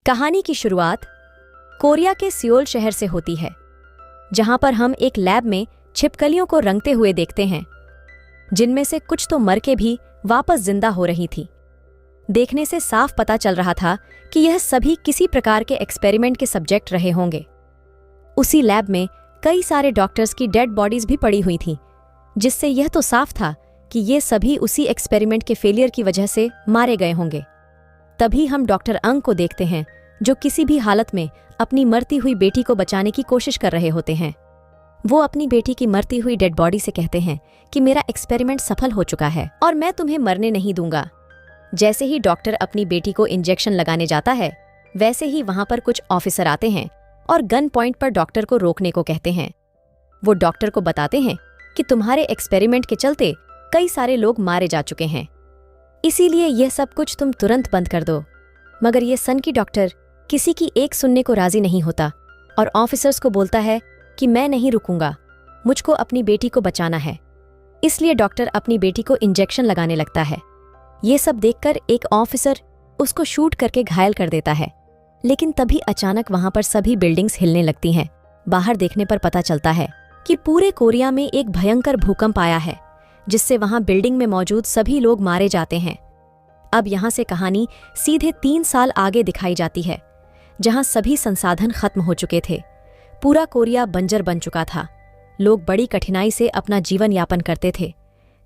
कहानी की शुरुआत कोरिया के सियोल शहर से होती है, जहां पर हम एक लैब में छिपकलियों को रंगते हुए देखते हैं, जिनमें से कुछ तो मर के भी वापस जिंदा हो रही थी। देखने से साफ पता चल रहा था कि यह सभी किसी प्रकार के एक्सपेरिमेंट के सब्जेक्ट रहे होंगे। उसी लैब में कई सारे डॉक्टर्स की डेड बॉडीज भी पड़ी हुई थीं, जिससे यह तो साफ था कि ये सभी उसी एक्सपेरिमेंट के फेलियर की वजह से मारे गए होंगे। तभी हम डॉक्टर अंग को देखते हैं, जो किसी भी हालत में अपनी मरती हुई बेटी को बचाने की कोशिश कर रहे होते हैं। वो अपनी बेटी की मरती हुई डेड बॉडी से कहते हैं कि मेरा एक्सपेरिमेंट सफल हो चुका है और मैं तुम्हें मरने नहीं दूंगा। जैसे ही डॉक्टर अपनी बेटी को इंजेक्शन लगाने जाता है, वैसे ही वहां पर कुछ ऑफिसर आते हैं और गन पॉइंट पर डॉक्टर को रोकने को कहते हैं। वो डॉक्टर को बताते हैं कि तुम्हारे एक्सपेरिमेंट के चलते कई सारे लोग मारे जा चुके हैं, इसीलिए यह सब कुछ तुम तुरंत बंद कर दो। मगर यह सन की डॉक्टर किसी की एक सुनने को राजी नहीं होता और ऑफिसर्स को बोलता है कि मैं नहीं रुकूंगा, मुझको अपनी बेटी को बचाना है। इसलिए डॉक्टर अपनी बेटी को इंजेक्शन लगाने लगता है। ये सब देखकर एक ऑफिसर उसको शूट करके घायल कर देता है। लेकिन तभी अचानक वहां पर सभी बिल्डिंग्स हिलने लगती हैं। बाहर देखने पर पता चलता है कि पूरे कोरिया में एक भयंकर भूकंप आया है, जिससे वहां बिल्डिंग में मौजूद सभी लोग मारे जाते हैं। अब यहां से कहानी सीधे 3 साल आगे दिखाई जाती है, जहां सभी संसाधन खत्म हो चुके थे। पूरा कोरिया बंजर बन चुका था। लोग बड़ी कठिनाई से अपना जीवन यापन करते थे।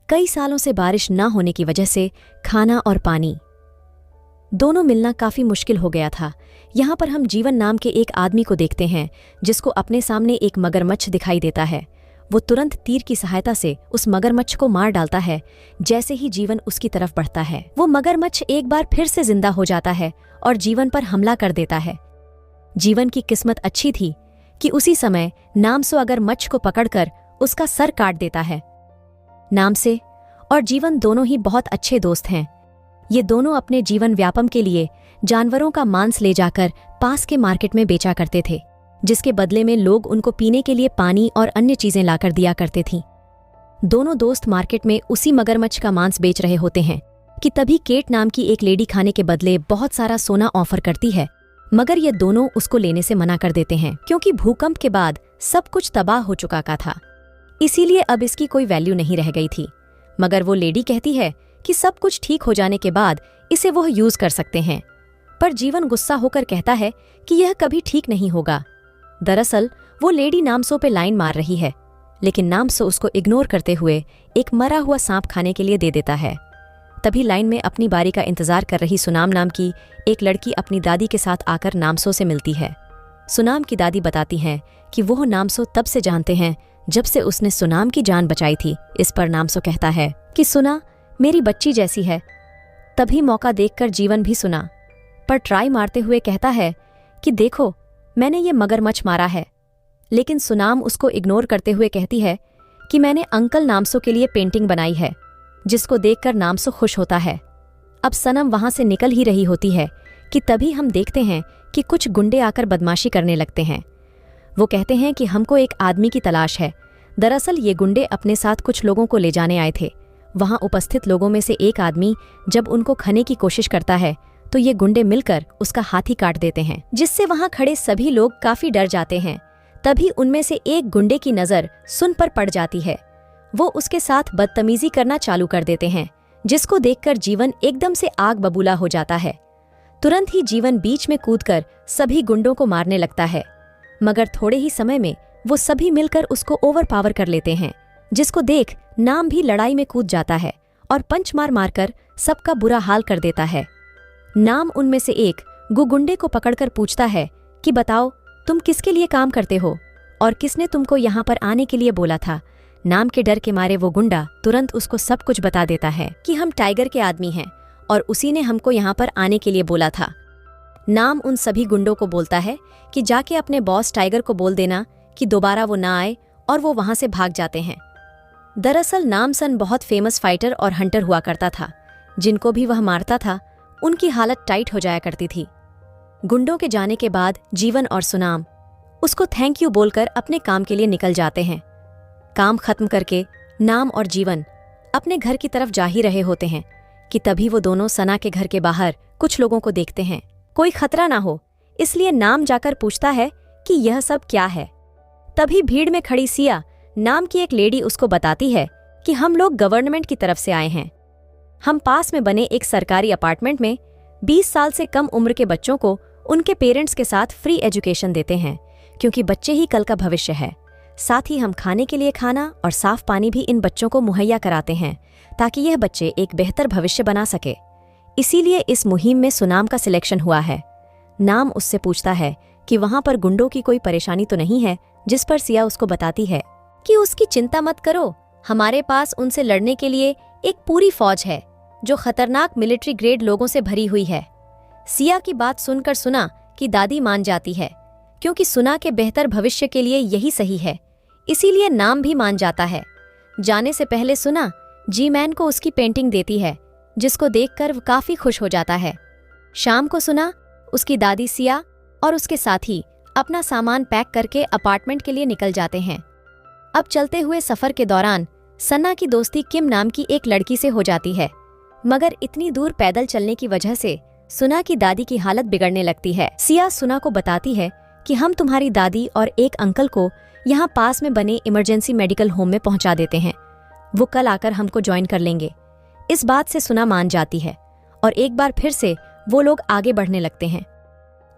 कई सालों से बारिश न होने की वजह से खाना और पानी दोनों मिलना काफी मुश्किल हो गया था। यहाँ पर हम जीवन नाम के एक आदमी को देखते हैं, जिसको अपने सामने एक मगरमच्छ दिखाई देता है। वो तुरंत तीर की सहायता से उस मगरमच्छ को मार डालता है। जैसे ही जीवन उसकी तरफ बढ़ता है, वो मगरमच्छ एक बार फिर से जिंदा हो जाता है और जीवन पर हमला कर देता है। जीवन की किस्मत अच्छी थी कि उसी समय नामसो अगर मच्छ को पकड़कर उसका सर काट देता है। नामसे और जीवन दोनों ही बहुत अच्छे दोस्त हैं। ये दोनों अपने जीवन व्यापन के लिए जानवरों का मांस ले जाकर पास के मार्केट में बेचा करते थे, जिसके बदले में लोग उनको पीने के लिए पानी और अन्य चीजें लाकर दिया करते थीं। दोनों दोस्त मार्केट में उसी मगरमच्छ का मांस बेच रहे होते हैं कि तभी केट नाम की एक लेडी खाने के बदले बहुत सारा सोना ऑफर करती है। मगर ये दोनों उसको लेने से मना कर देते हैं, क्योंकि भूकंप के बाद सब कुछ तबाह हो चुका था। इसीलिए अब इसकी कोई वैल्यू नहीं रह गई थी। मगर वो लेडी कहती है कि सब कुछ ठीक हो जाने के बाद इसे वो यूज कर सकते हैं। पर जीवन गुस्सा होकर कहता है कि यह कभी ठीक नहीं होगा। दरअसल वो लेडी नामसो पे लाइन मार रही है, लेकिन नामसो उसको इग्नोर करते हुए एक मरा हुआ सांप खाने के लिए दे देता है। तभी लाइन में अपनी बारी का इंतजार कर रही सुनाम नाम की एक लड़की अपनी दादी के साथ आकर नामसो से मिलती है। सुनाम की दादी बताती हैं कि वो नामसो तब से जानते हैं जब से उसने सुनाम की जान बचाई थी। इस पर नामसो कहता है कि सुना मेरी बच्ची जैसी है। तभी मौका देखकर जीवन भी सुना पर ट्राई मारते हुए कहता है कि देखो मैंने ये मगरमच्छ मारा है। लेकिन सुनाम उसको इग्नोर करते हुए कहती है कि मैंने अंकल नामसो के लिए पेंटिंग बनाई है, जिसको देखकर नामसो खुश होता है। अब सनम वहां से निकल ही रही होती है कि तभी हम देखते हैं कि कुछ गुंडे आकर बदमाशी करने लगते हैं। वो कहते हैं कि हमको एक आदमी की तलाश है। दरअसल ये गुंडे अपने साथ कुछ लोगों को ले जाने आए थे। वहां उपस्थित लोगों में से एक आदमी जब उनको खाने की कोशिश करता है तो ये गुंडे मिलकर उसका हाथ ही काट देते हैं, जिससे वहां खड़े सभी लोग काफी डर जाते हैं। तभी उनमें से एक गुंडे की नजर सुन पर पड़ जाती है। वो उसके साथ बदतमीजी करना चालू कर देते हैं, जिसको देखकर जीवन एकदम से आग बबूला हो जाता है। तुरंत ही जीवन बीच में कूदकर सभी गुंडों को मारने लगता है। मगर थोड़े ही समय में वो सभी मिलकर उसको ओवरपावर कर लेते हैं, जिसको देख नाम भी लड़ाई में कूद जाता है और पंच मार मारकर सबका बुरा हाल कर देता है। नाम उनमें से एक गुंडे को पकड़कर पूछता है कि बताओ तुम किसके लिए काम करते हो और किसने तुमको यहाँ पर आने के लिए बोला था। नाम के डर के मारे वो गुंडा तुरंत उसको सब कुछ बता देता है कि हम टाइगर के आदमी हैं और उसी ने हमको यहाँ पर आने के लिए बोला था। नाम उन सभी गुंडों को बोलता है कि जाके अपने बॉस टाइगर को बोल देना कि दोबारा वो ना आए, और वो वहां से भाग जाते हैं। दरअसल नामसन बहुत फेमस फाइटर और हंटर हुआ करता था। जिनको भी वह मारता था उनकी हालत टाइट हो जाया करती थी। गुंडों के जाने के बाद जीवन और सुनाम उसको थैंक यू बोलकर अपने काम के लिए निकल जाते हैं। काम खत्म करके नाम और जीवन अपने घर की तरफ जा ही रहे होते हैं कि तभी वो दोनों सना के घर के बाहर कुछ लोगों को देखते हैं। कोई खतरा ना हो, इसलिए नाम जाकर पूछता है कि यह सब क्या है। तभी भीड़ में खड़ी सिया नाम की एक लेडी उसको बताती है कि हम लोग गवर्नमेंट की तरफ से आए हैं। हम पास में बने एक सरकारी अपार्टमेंट में 20 साल से कम उम्र के बच्चों को उनके पेरेंट्स के साथ फ्री एजुकेशन देते हैं, क्योंकि बच्चे ही कल का भविष्य है। साथ ही हम खाने के लिए खाना और साफ पानी भी इन बच्चों को मुहैया कराते हैं, ताकि यह बच्चे एक बेहतर भविष्य बना सके। इसीलिए इस मुहिम में सुनाम का सिलेक्शन हुआ है। नाम उससे पूछता है कि वहां पर गुंडों की कोई परेशानी तो नहीं है, जिस पर सिया उसको बताती है कि उसकी चिंता मत करो, हमारे पास उनसे लड़ने के लिए एक पूरी फौज है जो खतरनाक मिलिट्री ग्रेड लोगों से भरी हुई है। सिया की बात सुनकर सुना की दादी मान जाती है, क्योंकि सुना के बेहतर भविष्य के लिए यही सही है। इसीलिए नाम भी मान जाता है। जाने से पहले सुना जी मैन को उसकी पेंटिंग देती है, जिसको देखकर वो काफी खुश हो जाता है। शाम को सुना उसकी दादी सिया और उसके साथी अपना सामान पैक करके अपार्टमेंट के लिए निकल जाते हैं। अब चलते हुए सफर के दौरान सन्ना की दोस्ती किम नाम की एक लड़की से हो जाती है, मगर इतनी दूर पैदल चलने की वजह से सुना की दादी की हालत बिगड़ने लगती है। सिया सुना को बताती है कि हम तुम्हारी दादी और एक अंकल को यहाँ पास में बने इमरजेंसी मेडिकल होम में पहुंचा देते हैं, वो कल आकर हमको ज्वाइन कर लेंगे। इस बात से सुना मान जाती है और एक बार फिर से वो लोग आगे बढ़ने लगते हैं।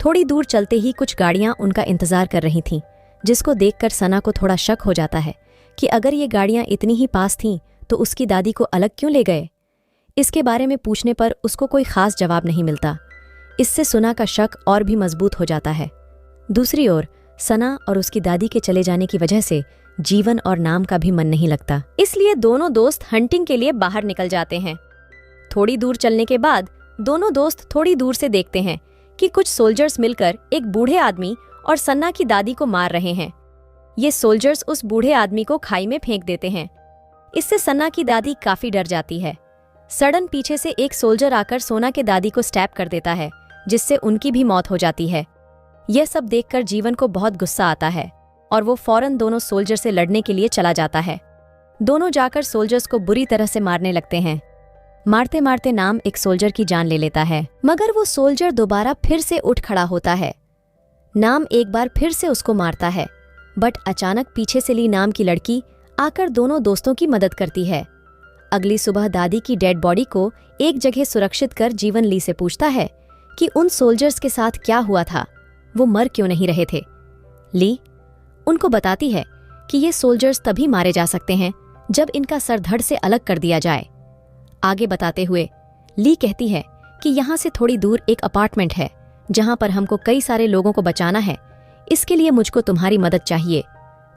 थोड़ी दूर चलते ही कुछ गाड़ियां उनका इंतजार कर रही थीं, जिसको देखकर सना को थोड़ा शक हो जाता है कि अगर ये गाड़ियां इतनी ही पास थीं तो उसकी दादी को अलग क्यों ले गए। इसके बारे में पूछने पर उसको कोई खास जवाब नहीं मिलता। इससे सुना का शक और भी मजबूत हो जाता है। दूसरी ओर सना और उसकी दादी के चले जाने की वजह से जीवन और नाम का भी मन नहीं लगता, इसलिए दोनों दोस्त हंटिंग के लिए बाहर निकल जाते हैं। थोड़ी दूर चलने के बाद दोनों दोस्त थोड़ी दूर से देखते हैं कि कुछ सोल्जर्स मिलकर एक बूढ़े आदमी और सन्ना की दादी को मार रहे हैं। ये सोल्जर्स उस बूढ़े आदमी को खाई में फेंक देते हैं। इससे सन्ना की दादी काफी डर जाती है। सडन पीछे से एक सोल्जर आकर सोना के दादी को स्टैब कर देता है, जिससे उनकी भी मौत हो जाती है। यह सब देखकर जीवन को बहुत गुस्सा आता है और वो फौरन दोनों सोल्जर से लड़ने के लिए चला जाता है। दोनों जाकर सोल्जर्स को बुरी तरह से मारने लगते हैं। मारते मारते नाम एक सोल्जर की जान ले लेता है, मगर वो सोल्जर दोबारा फिर से उठ खड़ा होता है। नाम एक बार फिर से उसको मारता है, बट अचानक पीछे से ली नाम की लड़की आकर दोनों दोस्तों की मदद करती है। अगली सुबह दादी की डेड बॉडी को एक जगह सुरक्षित कर जीवन ली से पूछता है कि उन सोल्जर्स के साथ क्या हुआ था, वो मर क्यों नहीं रहे थे। ली उनको बताती है कि ये सोल्जर्स तभी मारे जा सकते हैं जब इनका सर धड़ से अलग कर दिया जाए। आगे बताते हुए ली कहती है कि यहाँ से थोड़ी दूर एक अपार्टमेंट है जहाँ पर हमको कई सारे लोगों को बचाना है, इसके लिए मुझको तुम्हारी मदद चाहिए।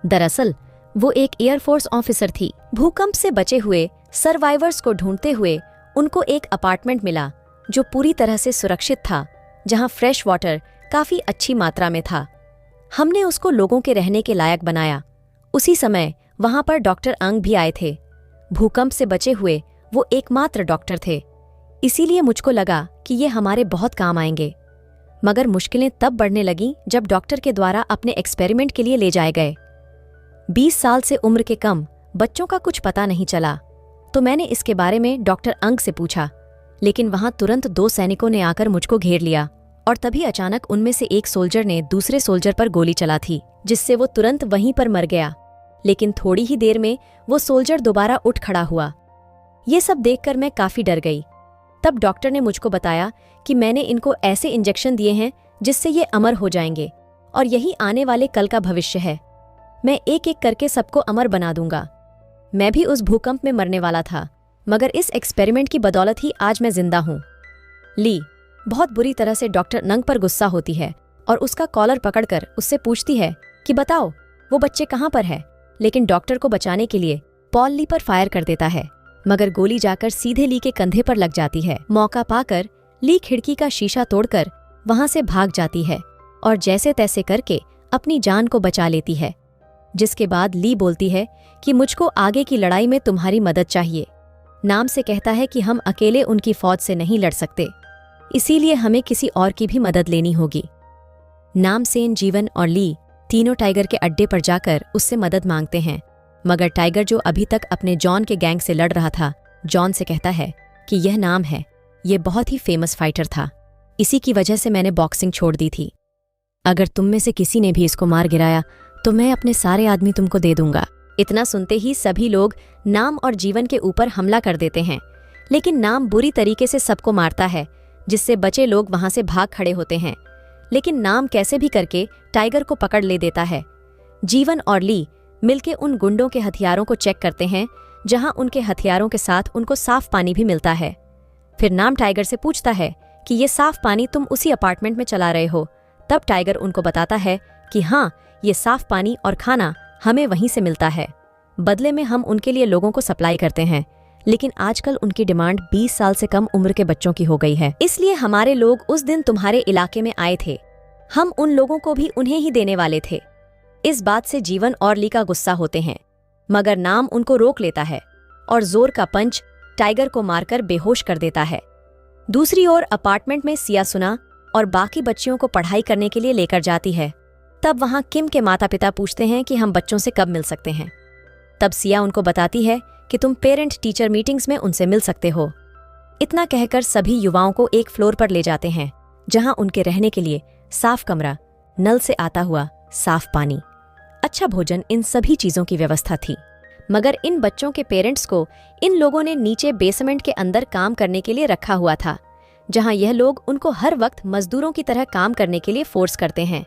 दरअसल वो एक एयरफोर्स ऑफिसर थी। भूकंप से बचे हुए सर्वाइवर्स को ढूंढते हुए उनको एक अपार्टमेंट मिला जो पूरी तरह से सुरक्षित था, जहाँ फ्रेश वाटर काफी अच्छी मात्रा में था। हमने उसको लोगों के रहने के लायक बनाया। उसी समय वहां पर डॉक्टर अंग भी आए थे। भूकंप से बचे हुए वो एकमात्र डॉक्टर थे, इसीलिए मुझको लगा कि ये हमारे बहुत काम आएंगे। मगर मुश्किलें तब बढ़ने लगीं जब डॉक्टर के द्वारा अपने एक्सपेरिमेंट के लिए ले जाए गए। 20 साल से उम्र के कम बच्चों का कुछ पता नहीं चला, तो मैंने इसके बारे में डॉक्टर अंग से पूछा, लेकिन वहां तुरंत 2 सैनिकों ने आकर मुझको घेर लिया और तभी अचानक उनमें से एक सोल्जर ने दूसरे सोल्जर पर गोली चला थी, जिससे वो तुरंत वहीं पर मर गया। लेकिन थोड़ी ही देर में वो सोल्जर दोबारा उठ खड़ा हुआ। ये सब देखकर मैं काफी डर गई। तब डॉक्टर ने मुझको बताया कि मैंने इनको ऐसे इंजेक्शन दिए हैं जिससे ये अमर हो जाएंगे और यही आने वाले कल का भविष्य है। मैं एक एक करके सबको अमर बना दूंगा। मैं भी उस भूकंप में मरने वाला था, मगर इस एक्सपेरिमेंट की बदौलत ही आज मैं जिंदा हूँ। ली बहुत बुरी तरह से डॉक्टर नंग पर गुस्सा होती है और उसका कॉलर पकड़कर उससे पूछती है कि बताओ वो बच्चे कहाँ पर है। लेकिन डॉक्टर को बचाने के लिए पॉल ली पर फायर कर देता है, मगर गोली जाकर सीधे ली के कंधे पर लग जाती है। मौका पाकर ली खिड़की का शीशा तोड़कर वहां से भाग जाती है और जैसे तैसे करके अपनी जान को बचा लेती है। जिसके बाद ली बोलती है कि मुझको आगे की लड़ाई में तुम्हारी मदद चाहिए। नाम से कहता है कि हम अकेले उनकी फौज से नहीं लड़ सकते, इसीलिए हमें किसी और की भी मदद लेनी होगी। नाम सेन, जीवन और ली तीनों टाइगर के अड्डे पर जाकर उससे मदद मांगते हैं, मगर टाइगर जो अभी तक अपने जॉन के गैंग से लड़ रहा था, जॉन से कहता है कि यह नाम है, ये बहुत ही फेमस फाइटर था, इसी की वजह से मैंने बॉक्सिंग छोड़ दी थी। अगर तुम में से किसी ने भी इसको मार गिराया तो मैं अपने सारे आदमी तुमको दे दूंगा। इतना सुनते ही सभी लोग नाम और जीवन के ऊपर हमला कर देते हैं, लेकिन नाम बुरी तरीके से सबको मारता है, जिससे बचे लोग वहां से भाग खड़े होते हैं। लेकिन नाम कैसे भी करके टाइगर को पकड़ ले देता है। जीवन और ली मिलके उन गुंडों के हथियारों को चेक करते हैं, जहां उनके हथियारों के साथ उनको साफ पानी भी मिलता है। फिर नाम टाइगर से पूछता है कि ये साफ पानी तुम उसी अपार्टमेंट में चला रहे हो। तब टाइगर उनको बताता है कि हाँ, ये साफ पानी और खाना हमें वहीं से मिलता है। बदले में हम उनके लिए लोगों को सप्लाई करते हैं, लेकिन आजकल उनकी डिमांड 20 साल से कम उम्र के बच्चों की हो गई है। इसलिए हमारे लोग उस दिन तुम्हारे इलाके में आए थे। हम उन लोगों को भी उन्हें ही देने वाले थे। इस बात से जीवन और ली का गुस्सा होते हैं, मगर नाम उनको रोक लेता है और जोर का पंच टाइगर को मारकर बेहोश कर देता है। दूसरी ओर अपार्टमेंट में सिया सुना और बाकी बच्चियों को पढ़ाई करने के लिए लेकर जाती है। तब वहां किम के माता पिता पूछते हैं कि हम बच्चों से कब मिल सकते हैं। तब सिया उनको बताती है कि तुम पेरेंट टीचर मीटिंग्स में उनसे मिल सकते हो। इतना कहकर सभी युवाओं को एक फ्लोर पर ले जाते हैं, जहां उनके रहने के लिए साफ कमरा, नल से आता हुआ साफ पानी, अच्छा भोजन, इन सभी चीजों की व्यवस्था थी। मगर इन बच्चों के पेरेंट्स को इन लोगों ने नीचे बेसमेंट के अंदर काम करने के लिए रखा हुआ था, जहां यह लोग उनको हर वक्त मजदूरों की तरह काम करने के लिए फोर्स करते हैं।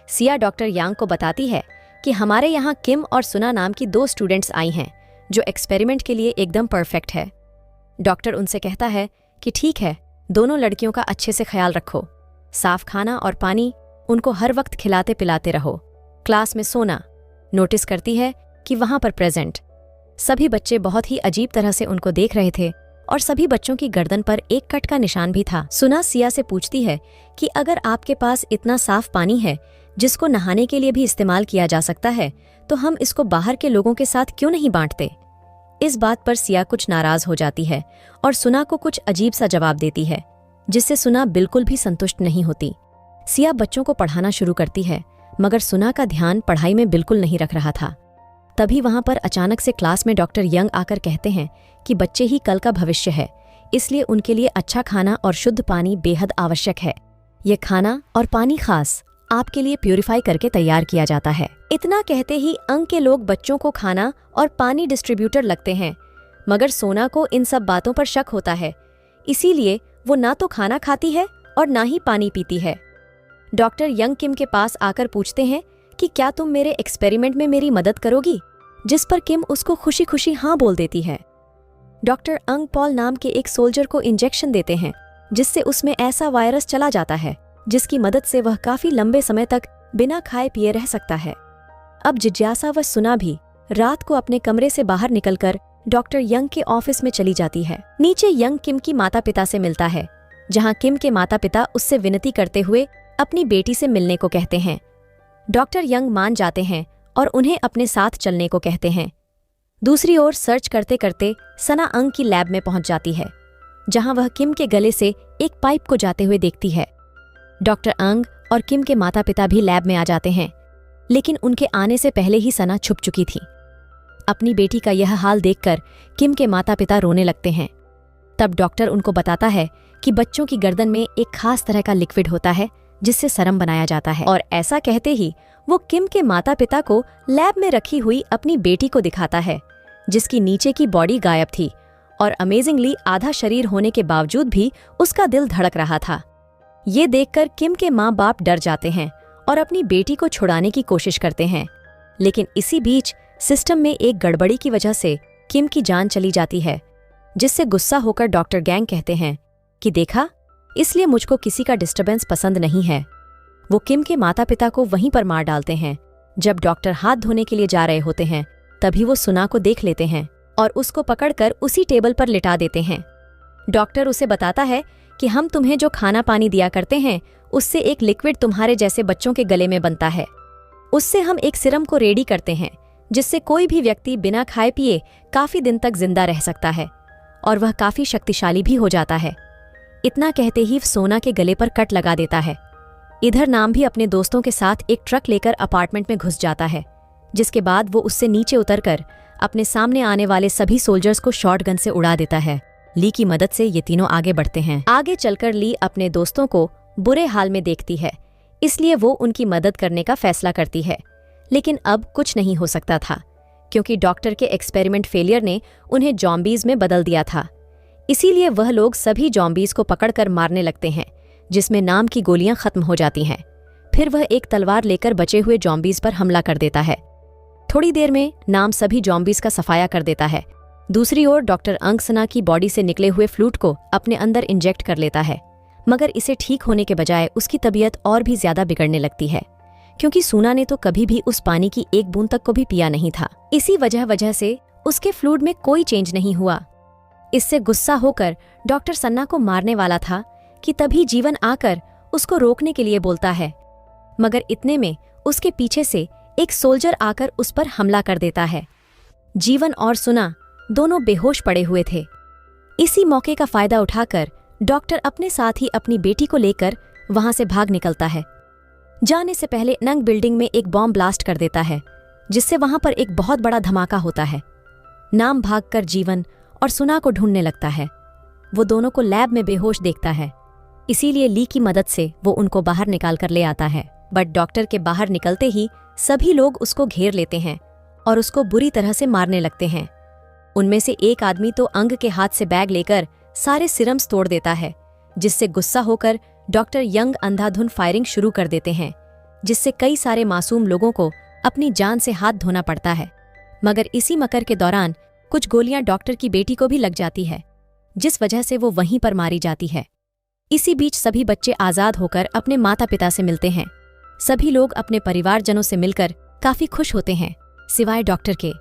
सिया डॉक्टर यांग को बताती है कि हमारे यहाँ किम और सुना नाम की 2 स्टूडेंट्स आई हैं, जो एक्सपेरिमेंट के लिए एकदम परफेक्ट है। डॉक्टर उनसे कहता है कि ठीक है, दोनों लड़कियों का अच्छे से ख्याल रखो, साफ खाना और पानी उनको हर वक्त खिलाते पिलाते रहो, क्लास में सोना। नोटिस करती है कि वहां पर प्रेजेंट सभी बच्चे बहुत ही अजीब तरह से उनको देख रहे थे और सभी बच्चों की गर्दन पर एक कट का निशान भी था। सुना सिया से पूछती है कि अगर आपके पास इतना साफ पानी है जिसको नहाने के लिए भी इस्तेमाल किया जा सकता है, तो हम इसको बाहर के लोगों के साथ क्यों नहीं बांटते। इस बात पर सिया कुछ नाराज हो जाती है और सुना को कुछ अजीब सा जवाब देती है, जिससे सुना बिल्कुल भी संतुष्ट नहीं होती। सिया बच्चों को पढ़ाना शुरू करती है, मगर सुना का ध्यान पढ़ाई में बिल्कुल नहीं रख रहा था। तभी वहां पर अचानक से क्लास में डॉक्टर यंग आकर कहते हैं कि बच्चे ही कल का भविष्य है, इसलिए उनके लिए अच्छा खाना और शुद्ध पानी बेहद आवश्यक है। ये खाना और पानी खास आपके लिए प्यूरिफाई करके तैयार किया जाता है। इतना कहते ही अंग के लोग बच्चों को खाना और पानी डिस्ट्रीब्यूटर लगते हैं, मगर सोना को इन सब बातों पर शक होता है, इसीलिए वो ना तो खाना खाती है और ना ही पानी पीती है। डॉक्टर यंग किम के पास आकर पूछते हैं कि क्या तुम मेरे एक्सपेरिमेंट में मेरी मदद करोगी, जिस पर किम उसको खुशी खुशी हाँ बोल देती है। डॉक्टर अंग पॉल नाम के एक सोल्जर को इंजेक्शन देते हैं, जिससे उसमें ऐसा वायरस चला जाता है जिसकी मदद से वह काफी लंबे समय तक बिना खाए पिए रह सकता है। अब जिज्ञासा व सुना भी रात को अपने कमरे से बाहर निकलकर डॉक्टर यंग के ऑफिस में चली जाती है। नीचे यंग किम की माता पिता से मिलता है, जहां किम के माता पिता उससे विनती करते हुए अपनी बेटी से मिलने को कहते हैं। डॉक्टर यंग मान जाते हैं और उन्हें अपने साथ चलने को कहते हैं। दूसरी ओर सर्च करते करते सना अंग की लैब में पहुंच जाती है, जहां वह किम के गले से एक पाइप को जाते हुए देखती है। डॉक्टर अंग और किम के माता पिता भी लैब में आ जाते हैं, लेकिन उनके आने से पहले ही सना छुप चुकी थी। अपनी बेटी का यह हाल देखकर किम के माता पिता रोने लगते हैं। तब डॉक्टर उनको बताता है कि बच्चों की गर्दन में एक खास तरह का लिक्विड होता है जिससे सरम बनाया जाता है, और ऐसा कहते ही वो किम के माता पिता को लैब में रखी हुई अपनी बेटी को दिखाता है, जिसकी नीचे की बॉडी गायब थी और अमेजिंगली आधा शरीर होने के बावजूद भी उसका दिल धड़क रहा था। ये देखकर किम के माँ बाप डर जाते हैं और अपनी बेटी को छुड़ाने की कोशिश करते हैं, लेकिन इसी बीच सिस्टम में एक गड़बड़ी की वजह से किम की जान चली जाती है, जिससे गुस्सा होकर डॉक्टर गैंग कहते हैं कि देखा, इसलिए मुझको किसी का डिस्टर्बेंस पसंद नहीं है। वो किम के माता पिता को वहीं पर मार डालते हैं। जब डॉक्टर हाथ धोने के लिए जा रहे होते हैं, तभी वो सुना को देख लेते हैं और उसको पकड़कर उसी टेबल पर लिटा देते हैं। डॉक्टर उसे बताता है कि हम तुम्हें जो खाना पानी दिया करते हैं, उससे एक लिक्विड तुम्हारे जैसे बच्चों के गले में बनता है। उससे हम एक सिरम को रेडी करते हैं, जिससे कोई भी व्यक्ति बिना खाए पिए काफी दिन तक जिंदा रह सकता है और वह काफी शक्तिशाली भी हो जाता है। इतना कहते ही सोना के गले पर कट लगा देता है। इधर नाम भी अपने दोस्तों के साथ एक ट्रक लेकर अपार्टमेंट में घुस जाता है, जिसके बाद वो उससे नीचे उतरकर अपने सामने आने वाले सभी सोल्जर्स को शॉटगन से उड़ा देता है। ली की मदद से ये तीनों आगे बढ़ते हैं। आगे चलकर ली अपने दोस्तों को बुरे हाल में देखती है, इसलिए वो उनकी मदद करने का फैसला करती है। लेकिन अब कुछ नहीं हो सकता था, क्योंकि डॉक्टर के एक्सपेरिमेंट फेलियर ने उन्हें जॉम्बीज में बदल दिया था। इसीलिए वह लोग सभी जॉम्बीज को पकड़कर मारने लगते हैं, जिसमें नाम की गोलियां खत्म हो जाती हैं। फिर वह एक तलवार लेकर बचे हुए जॉम्बीज पर हमला कर देता है। थोड़ी देर में नाम सभी जॉम्बीज का सफाया कर देता है। दूसरी ओर डॉक्टर अंग सना की बॉडी से निकले हुए फ्लूट को अपने अंदर इंजेक्ट कर लेता है, मगर इसे ठीक होने के बजाय उसकी तबीयत और भी ज्यादा बिगड़ने लगती है, क्योंकि सूना ने तो कभी भी उस पानी की एक बूंद तक को भी पिया नहीं था। इसी वजह से उसके फ्लूइड में कोई चेंज नहीं हुआ। इससे गुस्सा होकर डॉक्टर सन्ना को मारने वाला था कि तभी जीवन आकर उसको रोकने के लिए बोलता है, मगर इतने में उसके पीछे से एक सोल्जर आकर उस पर हमला कर देता है। जीवन और सुना दोनों बेहोश पड़े हुए थे। इसी मौके का फायदा उठाकर डॉक्टर अपने साथ ही अपनी बेटी को लेकर वहां से भाग निकलता है। जाने से पहले नंग बिल्डिंग में एक बॉम्ब ब्लास्ट कर देता है, जिससे वहां पर एक बहुत बड़ा धमाका होता है। नाम भागकर जीवन और सुना को ढूंढने लगता है। वो दोनों को लैब में बेहोश देखता है, इसीलिए ली की मदद से वो उनको बाहर निकाल कर ले आता है। बट डॉक्टर के बाहर निकलते ही सभी लोग उसको घेर लेते हैं और उसको बुरी तरह से मारने लगते हैं। उनमें से एक आदमी तो अंग के हाथ से बैग लेकर सारे सिरम्स तोड़ देता है, जिससे गुस्सा होकर डॉक्टर यंग अंधाधुन फायरिंग शुरू कर देते हैं, जिससे कई सारे मासूम लोगों को अपनी जान से हाथ धोना पड़ता है। मगर इसी मकर के दौरान कुछ गोलियां डॉक्टर की बेटी को भी लग जाती है, जिस वजह से वो वहीं पर मारी जाती है। इसी बीच सभी बच्चे आजाद होकर अपने माता पिता से मिलते हैं। सभी लोग अपने परिवारजनों से मिलकर काफी खुश होते हैं, सिवाय डॉक्टर के,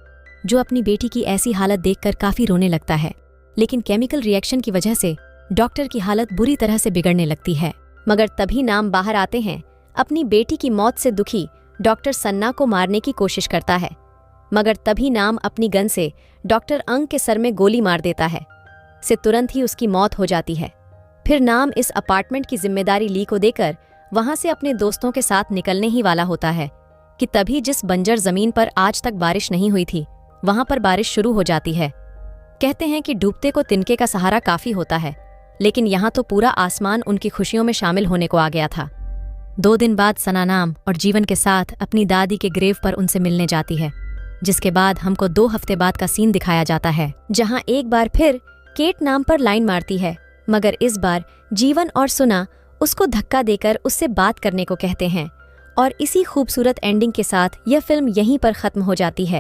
जो अपनी बेटी की ऐसी हालत देखकर काफी रोने लगता है। लेकिन केमिकल रिएक्शन की वजह से डॉक्टर की हालत बुरी तरह से बिगड़ने लगती है। मगर तभी नाम बाहर आते हैं। अपनी बेटी की मौत से दुखी डॉक्टर सन्ना को मारने की कोशिश करता है, मगर तभी नाम अपनी गन से डॉक्टर अंग के सर में गोली मार देता है। से तुरंत ही उसकी मौत हो जाती है। फिर नाम इस अपार्टमेंट की जिम्मेदारी ली को देकर वहां से अपने दोस्तों के साथ निकलने ही वाला होता है कि तभी जिस बंजर जमीन पर आज तक बारिश नहीं हुई थी, वहां पर बारिश शुरू हो जाती है। कहते हैं कि डूबते को तिनके का सहारा काफी होता है, लेकिन यहाँ तो पूरा आसमान उनकी खुशियों में शामिल होने को आ गया था। 2 दिन बाद सना नाम और जीवन के साथ अपनी दादी के ग्रेव पर उनसे मिलने जाती है, जिसके बाद हमको 2 हफ्ते बाद का सीन दिखाया जाता है, जहाँ एक बार फिर केट नाम पर लाइन मारती है, मगर इस बार जीवन और सुना उसको धक्का देकर उससे बात करने को कहते हैं। और इसी खूबसूरत एंडिंग के साथ यह फिल्म यहीं पर खत्म हो जाती है।